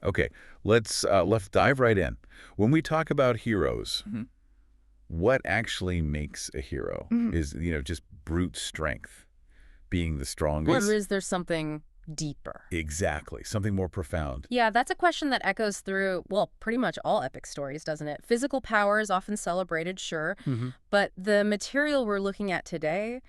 Okay, let's dive right in. When we talk about heroes, what actually makes a hero is, just brute strength, being the strongest. Or is there something deeper? Exactly, something more profound. Yeah, that's a question that echoes through, well, pretty much all epic stories, doesn't it? Physical power is often celebrated, sure, but the material we're looking at today,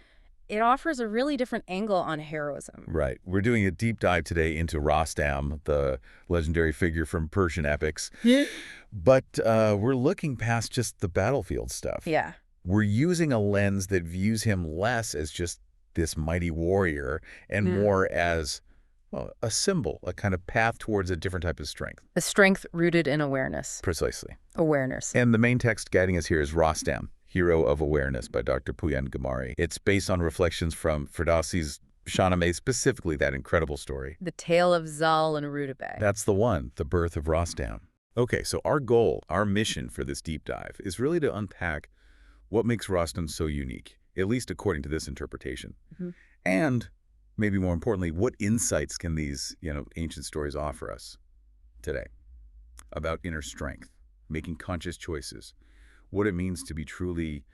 it offers a really different angle on heroism. Right. We're doing a deep dive today into Rostam, the legendary figure from Persian epics. Yeah. But we're looking past just the battlefield stuff. Yeah. We're using a lens that views him less as just this mighty warrior and more as, well, a symbol, a kind of path towards a different type of strength. A strength rooted in awareness. Precisely. Awareness. And the main text guiding us here is Rostam, Hero of Awareness by Dr. Pooyan Ghamari. It's based on reflections from Ferdowsi's Shahnameh, specifically that incredible story. The tale of Zal and Rudabeh. That's the one, the birth of Rostam. Okay, so our goal, our mission for this deep dive is really to unpack what makes Rostam so unique, at least according to this interpretation. And maybe more importantly, what insights can these, ancient stories offer us today about inner strength, making conscious choices, what it means to be truly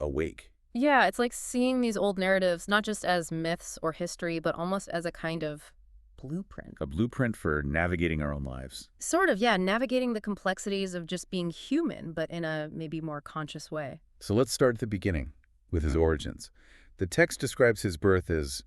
awake. Yeah, it's like seeing these old narratives not just as myths or history, but almost as a kind of blueprint. A blueprint for navigating our own lives. Sort of, yeah, navigating the complexities of just being human, but in a maybe more conscious way. So let's start at the beginning with his origins. The text describes his birth as,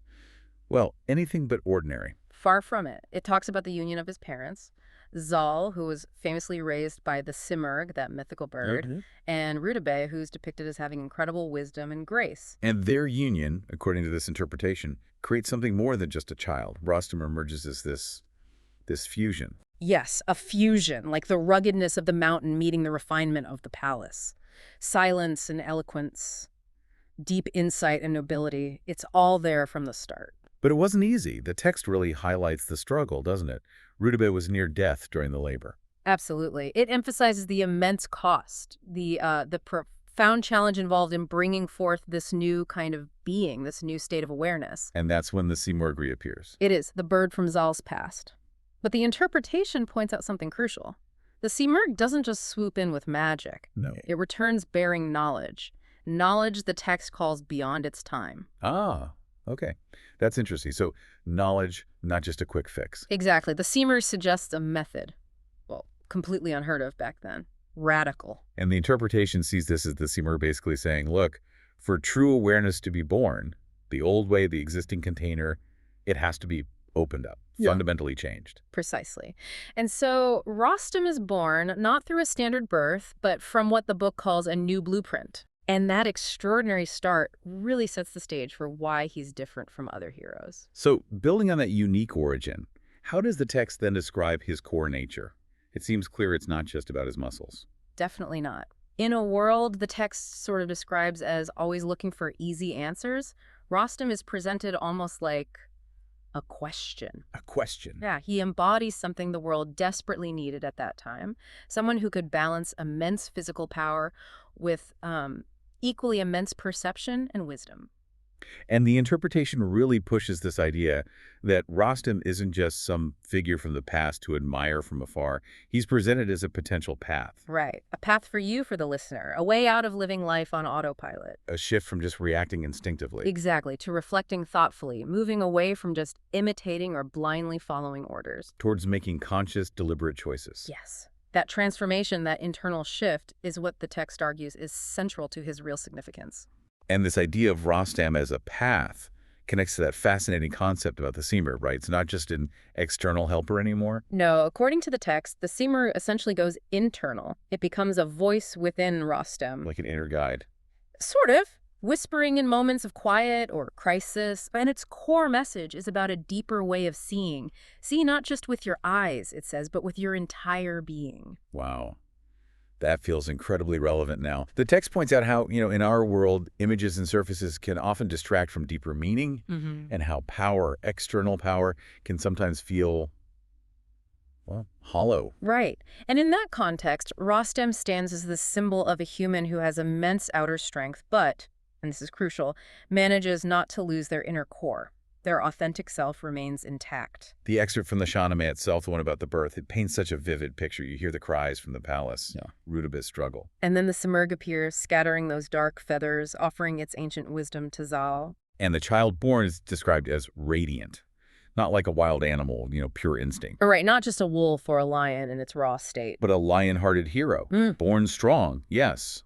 well, anything but ordinary. Far from it. It talks about the union of his parents, Zal, who was famously raised by the Simurgh, that mythical bird, and Rudabeh, who's depicted as having incredible wisdom and grace. And their union, according to this interpretation, creates something more than just a child. Rostam emerges as this fusion. Yes, a fusion, like the ruggedness of the mountain meeting the refinement of the palace. Silence and eloquence, deep insight and nobility, it's all there from the start. But it wasn't easy. The text really highlights the struggle, doesn't it? Rudabeh was near death during the labor. Absolutely. It emphasizes the immense cost, the profound challenge involved in bringing forth this new kind of being, this new state of awareness. And that's when the Simurgh reappears. It is, the bird from Zal's past. But the interpretation points out something crucial. The Simurgh doesn't just swoop in with magic. No. It returns bearing knowledge. Knowledge the text calls beyond its time. Ah, okay. That's interesting. So knowledge, not just a quick fix. Exactly. The Simurgh suggests a method. Well, completely unheard of back then. Radical. And the interpretation sees this as the Simurgh basically saying, look, for true awareness to be born, the old way, the existing container, it has to be opened up, fundamentally changed. Precisely. And so Rostam is born not through a standard birth, but from what the book calls a new blueprint. And that extraordinary start really sets the stage for why he's different from other heroes. So building on that unique origin, how does the text then describe his core nature? It seems clear it's not just about his muscles. Definitely not. In a world the text sort of describes as always looking for easy answers, Rostam is presented almost like a question. A question. Yeah, he embodies something the world desperately needed at that time. Someone who could balance immense physical power with equally immense perception and wisdom. And the interpretation really pushes this idea that Rostam isn't just some figure from the past to admire from afar. He's presented as a potential path. Right. A path for you, for the listener. A way out of living life on autopilot. A shift from just reacting instinctively. Exactly. To reflecting thoughtfully, moving away from just imitating or blindly following orders. Towards making conscious, deliberate choices. Yes. That transformation, that internal shift, is what the text argues is central to his real significance. And this idea of Rostam as a path connects to that fascinating concept about the Simurgh, right? It's not just an external helper anymore. No, according to the text, the Simurgh essentially goes internal. It becomes a voice within Rostam. Like an inner guide. Sort of. Whispering in moments of quiet or crisis. And its core message is about a deeper way of seeing. See not just with your eyes, it says, but with your entire being. Wow. That feels incredibly relevant now. The text points out how, in our world, images and surfaces can often distract from deeper meaning, and how power, external power, can sometimes feel, well, hollow. Right. And in that context, Rostam stands as the symbol of a human who has immense outer strength, but, and this is crucial, manages not to lose their inner core. Their authentic self remains intact. The excerpt from the Shahnameh itself, the one about the birth, it paints such a vivid picture. You hear the cries from the palace. Yeah. Rudabeh's struggle. And then the Simurgh appears, scattering those dark feathers, offering its ancient wisdom to Zal. And the child born is described as radiant. Not like a wild animal, pure instinct. Right, not just a wolf or a lion in its raw state. But a lion-hearted hero. Born strong, yes.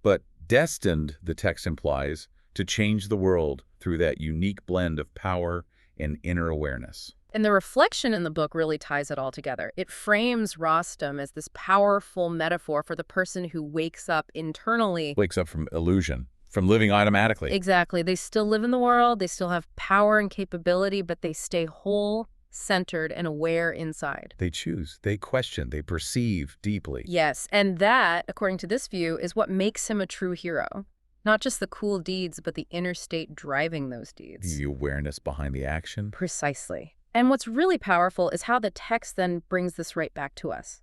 But destined, the text implies, to change the world through that unique blend of power and inner awareness. And the reflection in the book really ties it all together. It frames Rostam as this powerful metaphor for the person who wakes up internally. Wakes up from illusion, from living automatically. Exactly. They still live in the world, they still have power and capability, but they stay whole, centered, and aware inside. They choose, they question, they perceive deeply. Yes, and that, according to this view, is what makes him a true hero. Not just the cool deeds, but the inner state driving those deeds. The awareness behind the action. Precisely. And what's really powerful is how the text then brings this right back to us.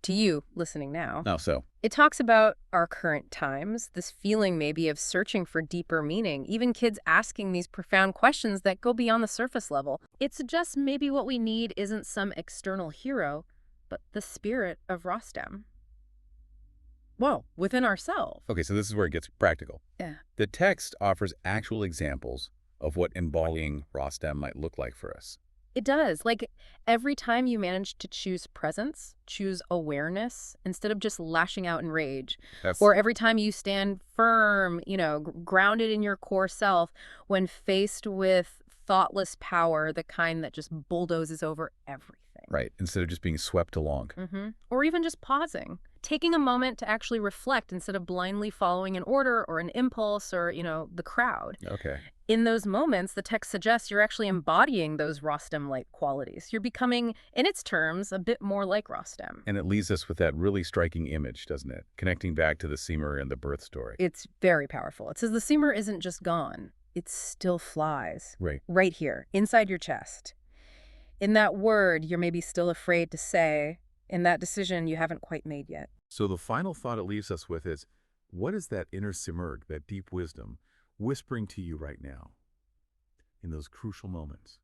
To you, listening now. How so? It talks about our current times, this feeling maybe of searching for deeper meaning, even kids asking these profound questions that go beyond the surface level. It suggests maybe what we need isn't some external hero, but the spirit of Rostam. Well, within ourselves. Okay, so this is where it gets practical. Yeah. The text offers actual examples of what embodying Rostam might look like for us. It does. Like, every time you manage to choose presence, choose awareness, instead of just lashing out in rage. Or every time you stand firm, grounded in your core self when faced with thoughtless power, the kind that just bulldozes over everything. Right, instead of just being swept along. Or even just pausing. Taking a moment to actually reflect instead of blindly following an order or an impulse or, the crowd. Okay. In those moments, the text suggests you're actually embodying those Rostam-like qualities. You're becoming, in its terms, a bit more like Rostam. And it leaves us with that really striking image, doesn't it? Connecting back to the Simurgh and the birth story. It's very powerful. It says the Simurgh isn't just gone. It still flies. Right. Right here, inside your chest. In that word you're maybe still afraid to say, in that decision you haven't quite made yet. So the final thought it leaves us with is, what is that inner Simurgh, that deep wisdom, whispering to you right now in those crucial moments?